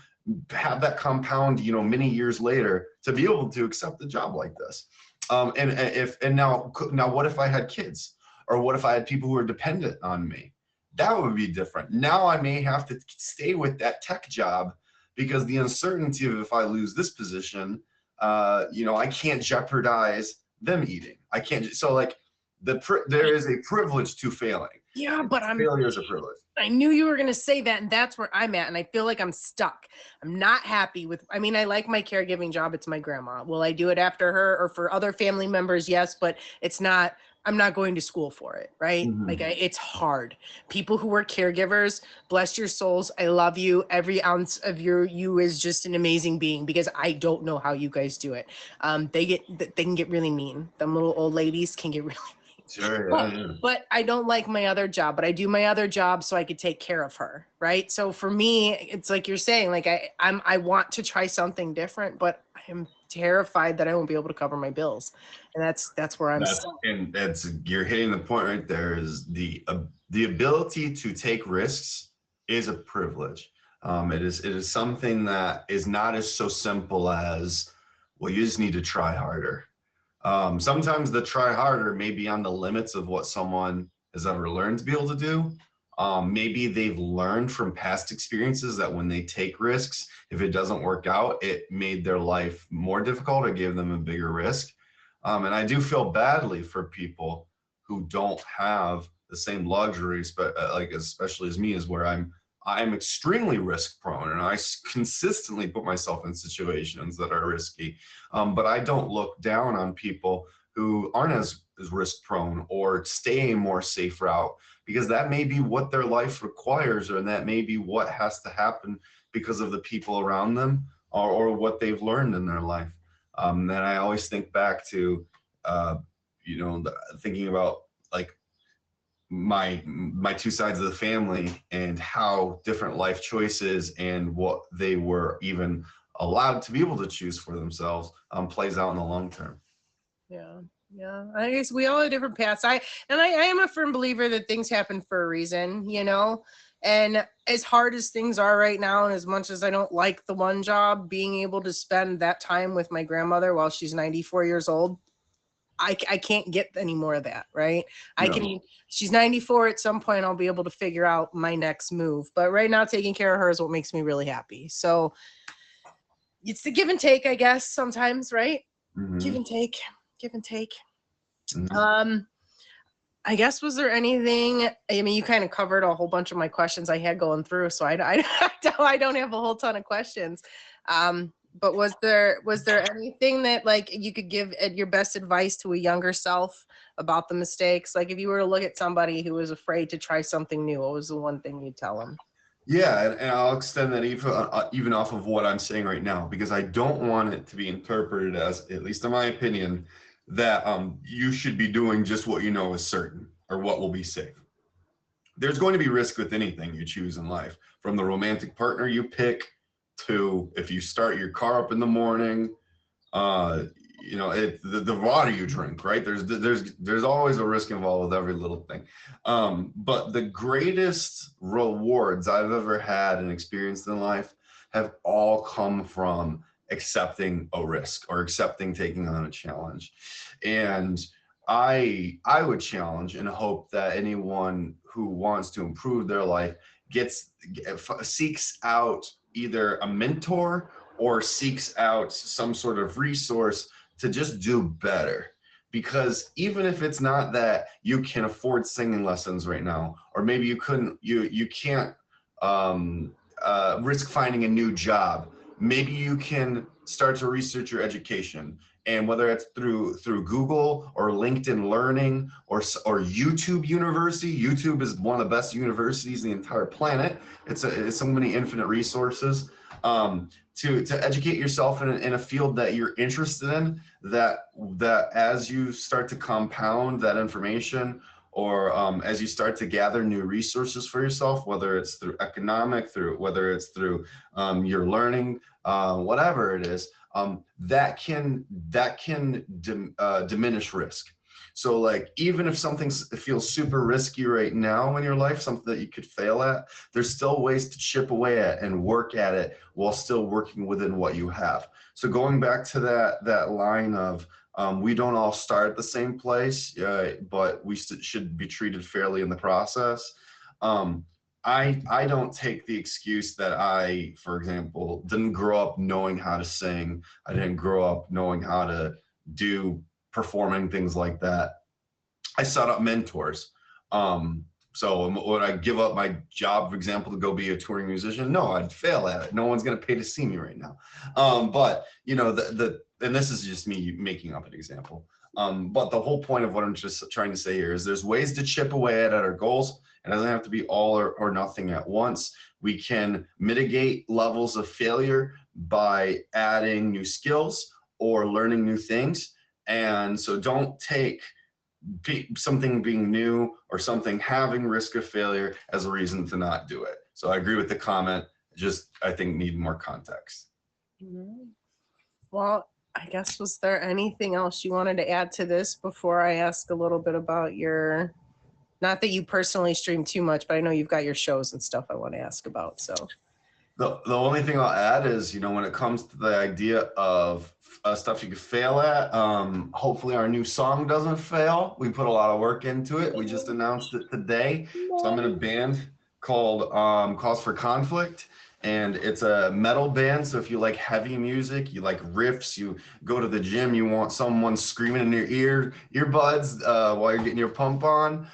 have that compound, many years later, to be able to accept a job like this. Now what if I had kids, or what if I had people who are dependent on me? That would be different. Now I may have to stay with that tech job, because the uncertainty of, if I lose this position, I can't jeopardize them eating. I can't. So like there is a privilege to failing. Yeah, but failure is a privilege. I knew you were going to say that, and that's where I'm at, and I feel like I'm stuck. I'm not happy with, I like my caregiving job. It's my grandma. Will I do it after her or for other family members? Yes, but I'm not going to school for it, right? Mm-hmm. It's hard. People who are caregivers, bless your souls. I love you. Every ounce of you is just an amazing being, because I don't know how you guys do it. They can get really mean. Them little old ladies can get really mean. Sure. But, Yeah. but I don't like my other job, but I do my other job so I could take care of her, right? So for me, it's like you're saying, like I want to try something different, but I am terrified that I won't be able to cover my bills, and that's where I'm stuck. That's you're hitting the point right there. Is the ability to take risks is a privilege. It is something that is not as so simple as, well, you just need to try harder. Sometimes the try harder may be on the limits of what someone has ever learned to be able to do. Maybe they've learned from past experiences that when they take risks, if it doesn't work out, it made their life more difficult or gave them a bigger risk. And I do feel badly for people who don't have the same luxuries, but like especially as me, is where I'm extremely risk prone, and I consistently put myself in situations that are risky. But I don't look down on people who aren't as risk prone or stay a more safe route, because that may be what their life requires, or that may be what has to happen because of the people around them, or what they've learned in their life. And I always think back to, thinking about like my two sides of the family and how different life choices and what they were even allowed to be able to choose for themselves plays out in the long term. Yeah, I guess we all have different paths. I am a firm believer that things happen for a reason, and as hard as things are right now, and as much as I don't like the one job, being able to spend that time with my grandmother while she's 94 years old, I can't get any more of that, right? No. She's 94. At some point I'll be able to figure out my next move, but right now taking care of her is what makes me really happy. So it's the give and take, I guess, sometimes, right? Mm-hmm. Give and take. Mm-hmm. I guess, was there anything, I mean, you kind of covered a whole bunch of my questions I had going through, so I don't have a whole ton of questions. But was there anything that like you could give your best advice to a younger self about the mistakes? Like if you were to look at somebody who was afraid to try something new, what was the one thing you'd tell them? Yeah, and I'll extend that even off of what I'm saying right now, because I don't want it to be interpreted as, at least in my opinion, that you should be doing just what you know is certain or what will be safe. There's going to be risk with anything you choose in life, from the romantic partner you pick to if you start your car up in the morning, the water you drink, right? There's always a risk involved with every little thing. But the greatest rewards I've ever had and experienced in life have all come from accepting a risk or accepting taking on a challenge. And I would challenge and hope that anyone who wants to improve their life seeks out either a mentor or seeks out some sort of resource to just do better. Because even if it's not that you can afford singing lessons right now, or maybe you can't risk finding a new job, maybe you can start to research your education. And whether it's through Google or LinkedIn Learning or YouTube University. YouTube is one of the best universities in the entire planet. It's so many infinite resources. To educate yourself in a field that you're interested in, that as you start to compound that information, or as you start to gather new resources for yourself, whether it's through whether it's through your learning, whatever it is, that can diminish risk. So like, even if something feels super risky right now in your life, something that you could fail at, there's still ways to chip away at and work at it while still working within what you have. So going back to that line of, we don't all start at the same place, but we should be treated fairly in the process. I don't take the excuse that I, for example, didn't grow up knowing how to sing. I didn't grow up knowing how to do performing, things like that. I sought out mentors. So would I give up my job, for example, to go be a touring musician? No, I'd fail at it. No one's going to pay to see me right now. But and this is just me making up an example. But the whole point of what I'm just trying to say here is there's ways to chip away at our goals. It doesn't have to be all or nothing at once. We can mitigate levels of failure by adding new skills or learning new things. And so don't take something being new or something having risk of failure as a reason to not do it. So I agree with the comment. Just, I think, need more context. Well, I guess, was there anything else you wanted to add to this before I ask a little bit about your, not that you personally stream too much, but I know you've got your shows and stuff I want to ask about. So The only thing I'll add is, when it comes to the idea of stuff you could fail at, hopefully our new song doesn't fail. We put a lot of work into it. We just announced it today. So I'm in a band called Cause for Conflict, and it's a metal band. So if you like heavy music, you like riffs, you go to the gym, you want someone screaming in your earbuds while you're getting your pump on.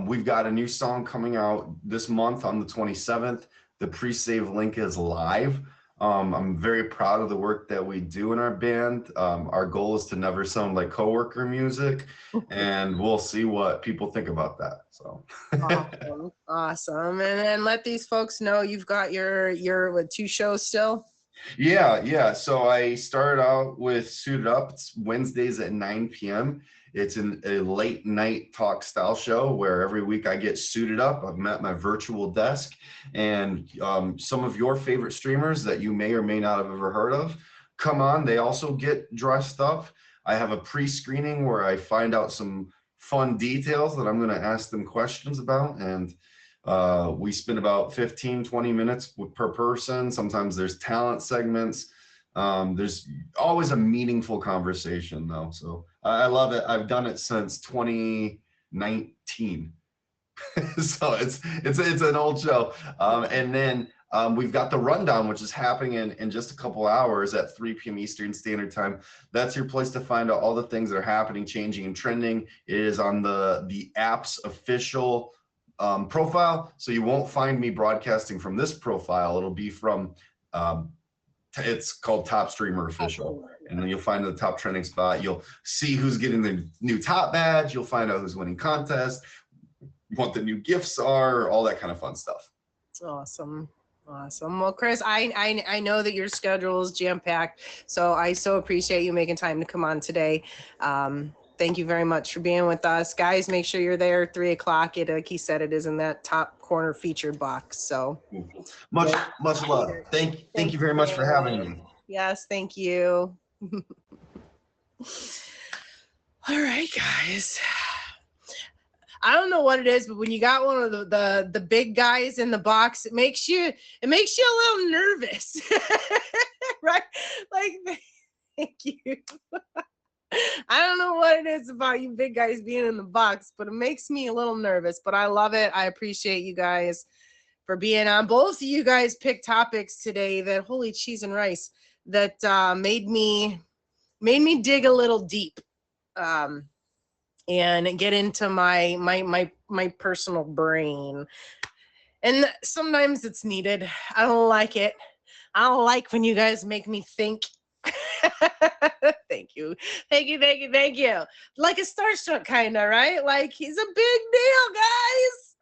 We've got a new song coming out this month on the 27th. The pre-save link is live. I'm very proud of the work that we do in our band. Our goal is to never sound like coworker music, and we'll see what people think about that. So awesome. And then let these folks know you've got your what, 2 shows still? Yeah. So I started out with Suited Up. It's Wednesdays at 9 p.m. It's a late night talk style show where every week I get suited up. I've met my virtual desk, and some of your favorite streamers that you may or may not have ever heard of come on. They also get dressed up. I have a pre-screening where I find out some fun details that I'm going to ask them questions about. And we spend about 15-20 minutes per person. Sometimes there's talent segments. There's always a meaningful conversation though. So I love it. I've done it since 2019. So it's an old show. And then we've got the Rundown, which is happening in just a couple hours at 3 p.m. Eastern Standard Time. That's your place to find out all the things that are happening, changing, and trending. It is on the app's official profile. So you won't find me broadcasting from this profile. It'll be from it's called Top Streamer Official, and then you'll find the top trending spot. You'll see who's getting the new top badge. You'll find out who's winning contests, what the new gifts are, all that kind of fun stuff. Awesome. Well, Chris, I know that your schedule is jam-packed, so I so appreciate you making time to come on today. Thank you very much for being with us. Guys, make sure you're there 3 o'clock. Like he said, it is in that top corner featured box. So much love. Thank you very much for having me. Yes, thank you. All right, guys. I don't know what it is, but when you got one of the big guys in the box, it makes you a little nervous. Right? Like, thank you. I don't know what it is about you big guys being in the box, but it makes me a little nervous, but I love it. I appreciate you guys for being on. Both of you guys picked topics today that, holy cheese and rice, that made me dig a little deep and get into my personal brain. And sometimes it's needed. I don't like it. I don't like when you guys make me think. Thank you. Like a starstruck kind of, right? Like, he's a big deal, guys.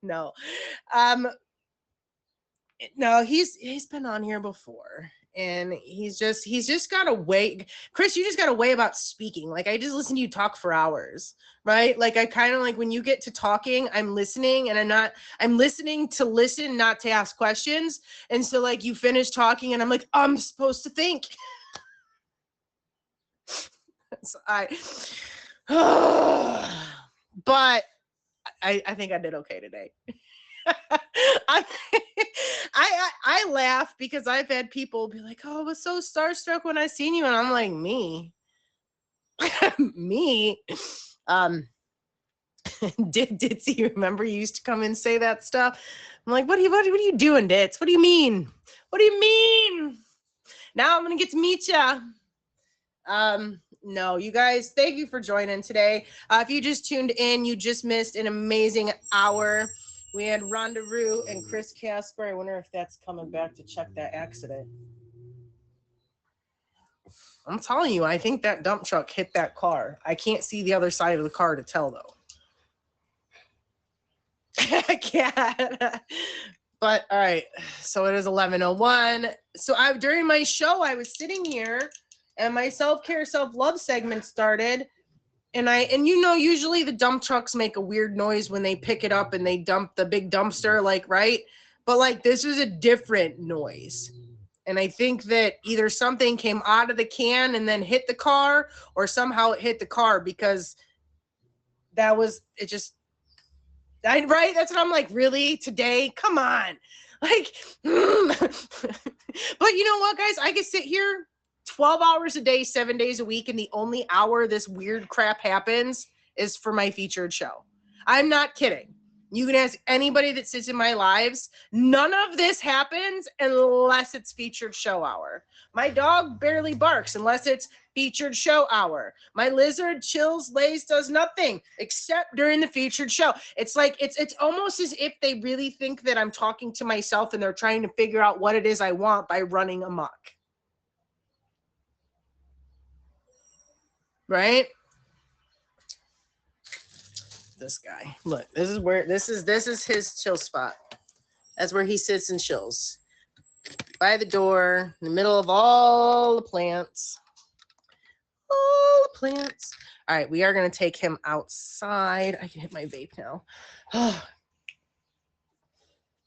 No, he's been on here before, and he's just got a way. Chris, you just got a way about speaking. Like, I just listen to you talk for hours, right? Like, I kind of like when you get to talking, I'm listening, and I'm listening to listen, not to ask questions. And so, like, you finish talking and I'm like, I'm supposed to think. So but I think I did okay today. I laugh because I've had people be like, "Oh, I was so starstruck when I seen you," and I'm like, me. Ditzy, you remember you used to come and say that stuff? I'm like, what are you doing, Ditz? What do you mean? Now I'm gonna get to meet ya. No, you guys, thank you for joining today. If you just tuned in, you just missed an amazing hour. We had Rhonda Rue and Chris Casper. I wonder if that's coming back to check that accident. I'm telling you, I think that dump truck hit that car. I can't see the other side of the car to tell, though. I can't. But all right, so it is 11:01. So during my show, I was sitting here, and my self-care, self-love segment started, And you know, usually the dump trucks make a weird noise when they pick it up and they dump the big dumpster, like, right? But like, this is a different noise. And I think that either something came out of the can and then hit the car, or somehow it hit the car, because that was, it just, right? That's what I'm like, really? Today? Come on. Like, but you know what, guys? I could sit here 12 hours a day, 7 days a week, and the only hour this weird crap happens is for my featured show. I'm not kidding. You can ask anybody that sits in my lives. None of this happens unless it's featured show hour. My dog barely barks unless it's featured show hour. My lizard chills, lays, does nothing except during the featured show. It's like, it's almost as if they really think that I'm talking to myself and they're trying to figure out what it is I want by running amok. Right? This guy. Look, this is where this is his chill spot. That's where he sits and chills. By the door, in the middle of all the plants. All the plants. All right, we are gonna take him outside. I can hit my vape now. Oh,